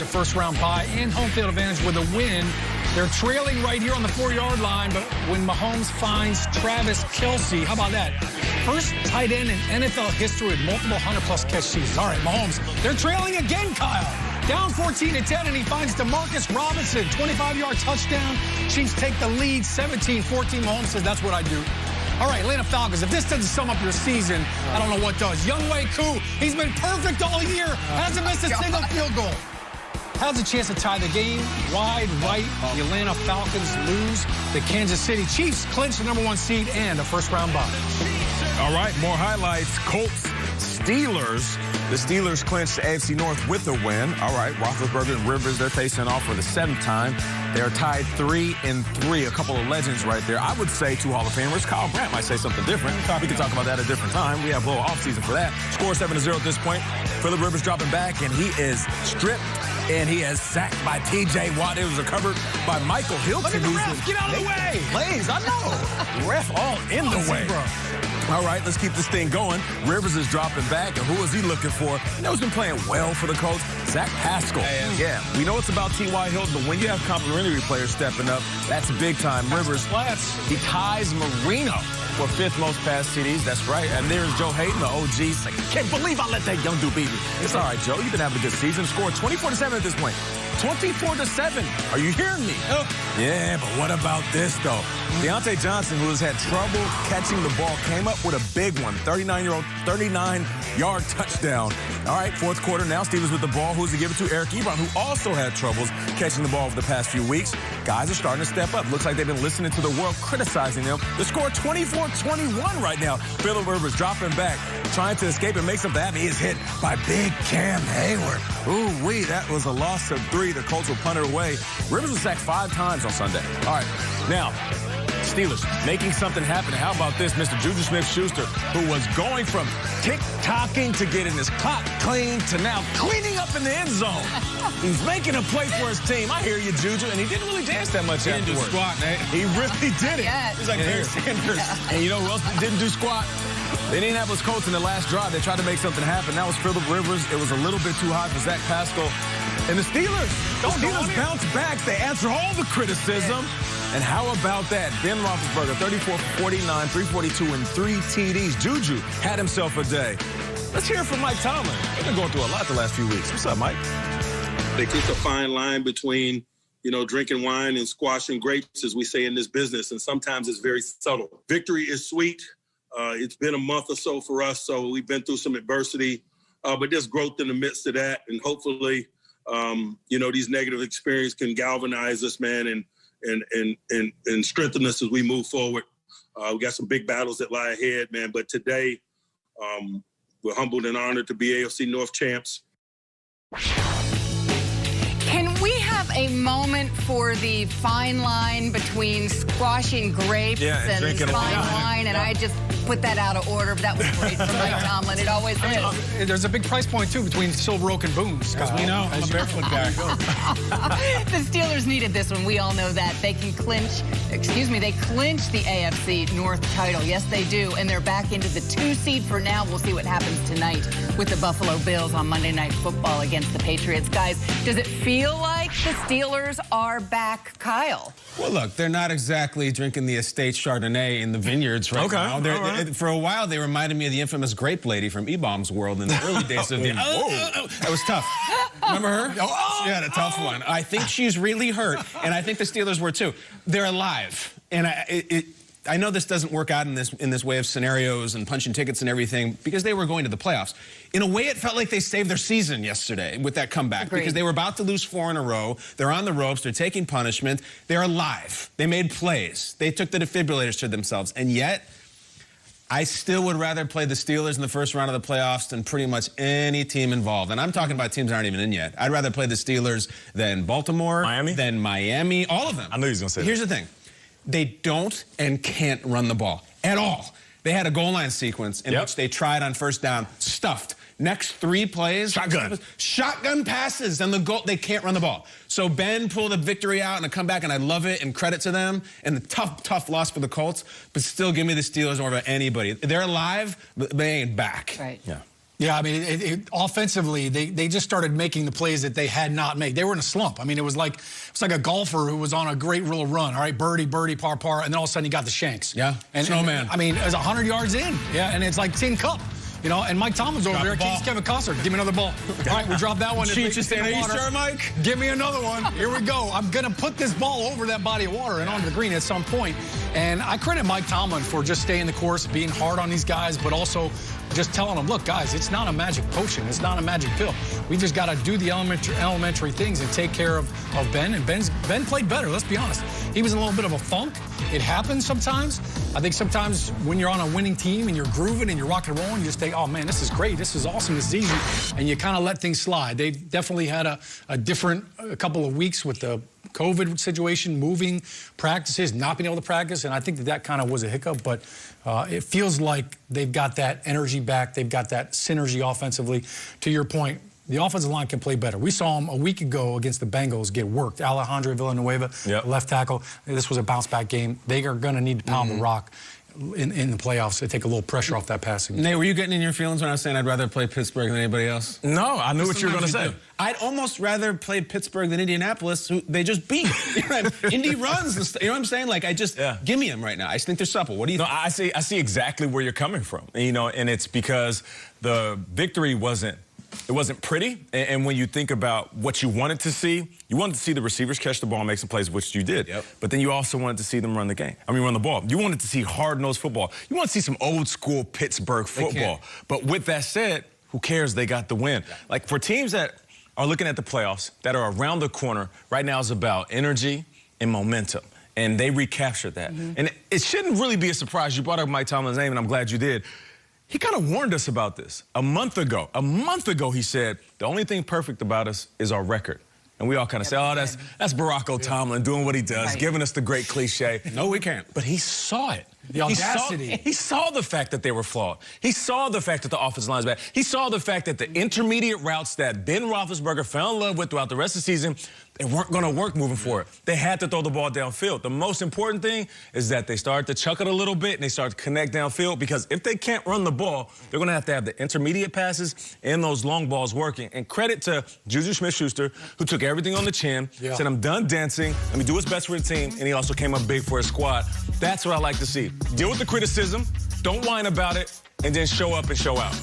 The first-round bye and home field advantage with a win. They're trailing right here on the 4-yard line, but when Mahomes finds Travis Kelce, how about that? First tight end in NFL history with multiple 100-plus catch seasons. All right, Mahomes, they're trailing again, Kyle. Down 14-10, and he finds Demarcus Robinson, 25-yard touchdown. Chiefs take the lead, 17-14. Mahomes says, that's what I do. All right, Atlanta Falcons, if this doesn't sum up your season, I don't know what does. Younghoe Koo, he's been perfect all year. Hasn't missed a single field goal. Has a chance to tie the game. Wide right, the Atlanta Falcons lose. The Kansas City Chiefs clinch the #1 seed and a first-round bye. All right, more highlights. Colts, Steelers. The Steelers clinched the AFC North with a win. All right, Roethlisberger and Rivers, they're facing off for the 7th time. They're tied 3-3. A couple of legends right there. I would say 2 Hall of Famers. Kyle Brandt might say something different. We can talk about that at a different time. We have a little offseason for that. Score 7-0 at this point. Phillip Rivers dropping back, and he is stripped. And he is sacked by T.J. Watt. It was recovered by Michael Hilton. Look at the ref. Get out of the way. Plays, I know. Ref all in the way. Bro. All right, let's keep this thing going. Rivers is dropping back, and who is he looking for? You know who's been playing well for the Colts? Zach Pascal. Yeah, we know it's about T.Y. Hilton, but when you have complimentary players stepping up, that's big time. Rivers, he ties Marino for 5th most pass TDs. That's right. And there's Joe Hayden, the OG. Like, can't believe I let that young dude beat me. It's all right, Joe. You've been having a good season. Scored 24-7 at this point. 24-7. Are you hearing me? Oh. Yeah, but what about this, though? Deontay Johnson, who has had trouble catching the ball, came up with a big one. 39-yard touchdown. All right, 4th quarter now. Steelers with the ball. Who's he give it to? Eric Ebron, who also had troubles catching the ball over the past few weeks. Guys are starting to step up. Looks like they've been listening to the world criticizing them. The score 24-21 right now. Phillip Rivers dropping back, trying to escape and make something happen. He is hit by big Cam Hayward. Ooh-wee, that was a loss of 3. The Colts will punt it away. Rivers was sacked 5 times on Sunday. All right, now, Steelers making something happen. How about this, Mr. Juju Smith-Schuster, who was going from tick-tocking to getting his clock clean to now cleaning up in the end zone. He's making a play for his team. I hear you, Juju, and he didn't really dance that much afterwards. He didn't do squat, Nate. He really didn't. He's like Barry Sanders. Yeah. And you know who else didn't do squat? The Indianapolis Colts in the last drive, they tried to make something happen. That was Phillip Rivers. It was a little bit too high for Zach Pascal. And the Steelers bounce back. They answer all the criticism. And how about that? Ben Roethlisberger, 34-49, 342, and 3 TDs. Juju had himself a day. Let's hear it from Mike Tomlin. They've been going through a lot the last few weeks. What's up, Mike? They keep a fine line between, you know, drinking wine and squashing grapes, as we say in this business. And sometimes it's very subtle. Victory is sweet. It's been a month or so for us, so we've been through some adversity. But there's growth in the midst of that. And hopefully, you know, these negative experiences can galvanize us, man, and strengthen us as we move forward. We got some big battles that lie ahead, man. But today, we're humbled and honored to be AFC North champs. Can we have a moment for the fine line between squashing grapes and fine wine? And I just put that out of order, but that was great from Mike Tomlin. It always is. There's a big price point, too, between Silver Oak and Boone's. Because we know I'm a barefoot guy. The Steelers needed this one. We all know that. They can clinch, they clinched the AFC North title. Yes, they do. And they're back into the 2 seed for now. We'll see what happens tonight with the Buffalo Bills on Monday Night Football against the Patriots. Guys, does it feel like the Steelers are back, Kyle? Well, look, they're not exactly drinking the estate Chardonnay in the vineyards right now. For a while, they reminded me of the infamous grape lady from E-Bomb's world in the early days of the... That was tough. Remember her? She had a tough one. I think she's really hurt, and I think the Steelers were too. They're alive, and I know this doesn't work out in this way of scenarios and punching tickets and everything because they were going to the playoffs. In a way, it felt like they saved their season yesterday with that comeback because they were about to lose 4 in a row. They're on the ropes. They're taking punishment. They're alive. They made plays. They took the defibrillators to themselves. And yet, I still would rather play the Steelers in the first round of the playoffs than pretty much any team involved. And I'm talking about teams that aren't even in yet. I'd rather play the Steelers than Baltimore, than Miami, all of them. I knew he was going to say that. Here's the thing. They don't and can't run the ball at all. They had a goal line sequence in which they tried on first down, stuffed. Next 3 plays, shotgun passes, and the goal, they can't run the ball. So Ben pulled a victory out and a comeback, and I love it, and credit to them. And the tough loss for the Colts, but still give me the Steelers over anybody. They're alive, but they ain't back. Right. Yeah. Yeah, I mean, offensively, they just started making the plays that they had not made. They were in a slump. I mean, it was like a golfer who was on a great little run. All right, birdie, par, and then all of a sudden he got the shanks. Yeah, snowman. I mean, it was 100 yards in. Yeah, and it's like tin cup. You know, and Mike Tomlin's over there. Keeps Kevin Costner. Give me another ball. All right, we dropped that one. Are you sure, Mike? Give me another one. Here we go. I'm going to put this ball over that body of water and onto the green at some point. And I credit Mike Tomlin for just staying the course, being hard on these guys, but also just telling them, look, guys, it's not a magic potion. It's not a magic pill. We just got to do the elementary things and take care of Ben. And Ben played better, let's be honest. He was in a little bit of a funk. It happens sometimes. I think sometimes when you're on a winning team and you're grooving and you're rock and rolling, you just think, oh, man, this is great. This is awesome. This is easy. And you kind of let things slide. They definitely had a different couple of weeks with the COVID situation, moving practices, not being able to practice, and I think that kind of was a hiccup, but it feels like they've got that energy back. They've got that synergy offensively. To your point, the offensive line can play better. We saw them a week ago against the Bengals get worked. Alejandro Villanueva, left tackle. This was a bounce-back game. They are going to need to pound the rock in the playoffs to take a little pressure off that passing. Nate, were you getting in your feelings when I was saying I'd rather play Pittsburgh than anybody else? No, I knew what you were going to say. I'd almost rather play Pittsburgh than Indianapolis, who they just beat. Indy runs, you know what I'm saying? Like, give me them right now. I just think they're supple. What do you think? I see exactly where you're coming from, you know, and it's because the victory wasn't pretty. And when you think about what you wanted to see the receivers catch the ball and make some plays, which you did. But then you also wanted to see them run the ball. You wanted to see hard-nosed football. You want to see some old-school Pittsburgh football. But with that said, who cares? They got the win. Like, for teams that are looking at the playoffs, that are around the corner, right now is about energy and momentum. And they recaptured that. And it shouldn't really be a surprise. You brought up Mike Tomlin's name, and I'm glad you did. He kind of warned us about this a month ago. A month ago, he said, the only thing perfect about us is our record. And we all kind of say, oh, that's Barack O'Tomlin doing what he does, giving us the great cliche. No, we can't. But he saw it. The audacity. He saw the fact that they were flawed. He saw the fact that the offensive line is bad. He saw the fact that the intermediate routes that Ben Roethlisberger fell in love with throughout the rest of the season, they weren't going to work moving forward. They had to throw the ball downfield. The most important thing is that they started to chuck it a little bit and they started to connect downfield, because if they can't run the ball, they're going to have the intermediate passes and those long balls working. And credit to Juju Smith-Schuster, who took everything on the chin, said, I'm done dancing, let me do what's best for the team, and he also came up big for his squad. That's what I like to see. Deal with the criticism, don't whine about it, and then show up and show out.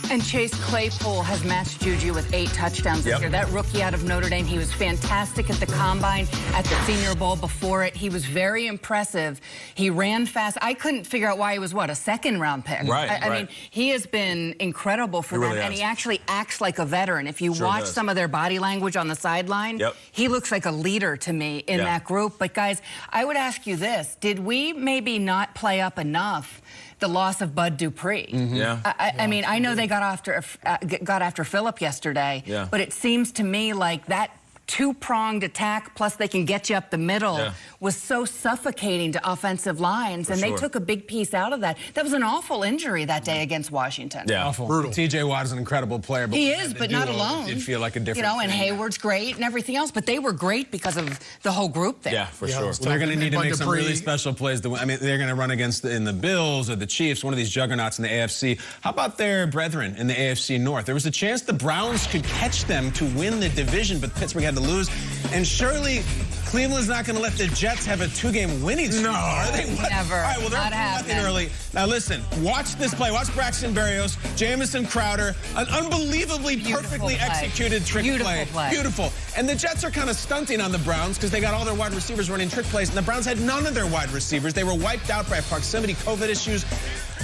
And Chase Claypool has matched Juju with 8 touchdowns this year. That rookie out of Notre Dame, he was fantastic at the Combine, at the Senior Bowl before it. He was very impressive. He ran fast. I couldn't figure out why he was, a second-round pick. I mean, he has been incredible for them, and he actually acts like a veteran. If you watch some of their body language on the sideline, he looks like a leader to me in that group. But, guys, I would ask you this. Did we maybe not play up enough the loss of Bud Dupree? I mean, I know they got after Phillip yesterday, but it seems to me like that two-pronged attack, plus they can get you up the middle, was so suffocating to offensive lines, and they took a big piece out of that. That was an awful injury that day against Washington. Awful. Brutal. T.J. Watt is an incredible player. But he is, but not alone. It feel like a different and Hayward's great and everything else, but they were great because of the whole group there. For sure. Well, they're going to need to make some really special plays to win. I mean, they're going to run against in the Bills or the Chiefs, one of these juggernauts in the AFC. How about their brethren in the AFC North? There was a chance the Browns could catch them to win the division, but Pittsburgh had to lose. And surely Cleveland's not going to let the Jets have a 2-game winning streak. No, are they? Never. All right, well, they're nothing early. Now, listen, watch this play. Watch Braxton Berrios, Jamison Crowder, an unbelievably perfectly executed trick play. Beautiful. And the Jets are kind of stunting on the Browns because they got all their wide receivers running trick plays, and the Browns had none of their wide receivers. They were wiped out by proximity COVID issues.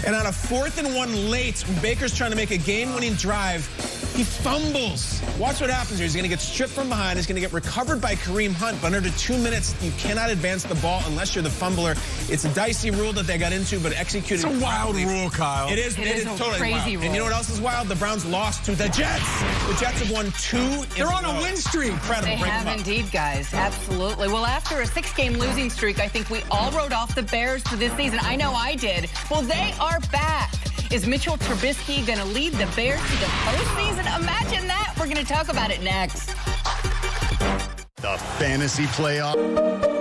And on a 4th and 1 late, when Baker's trying to make a game-winning drive, he fumbles. Watch what happens here. He's going to get stripped from behind. He's going to get recovered by Kareem Hunt. But under 2 minutes, you cannot advance the ball unless you're the fumbler. It's a dicey rule that they got into, but executed. It's a wild rule, Kyle. It is totally crazy wild. Rule. And you know what else is wild? The Browns lost to the Jets. The Jets have won 2. They're on a win streak. Incredible. They have indeed, guys. Absolutely. Well, after a 6-game losing streak, I think we all wrote off the Bears for this season. I know I did. Well, they are back. Is Mitchell Trubisky going to lead the Bears to the postseason? Imagine that. We're going to talk about it next. The Fantasy Playoff.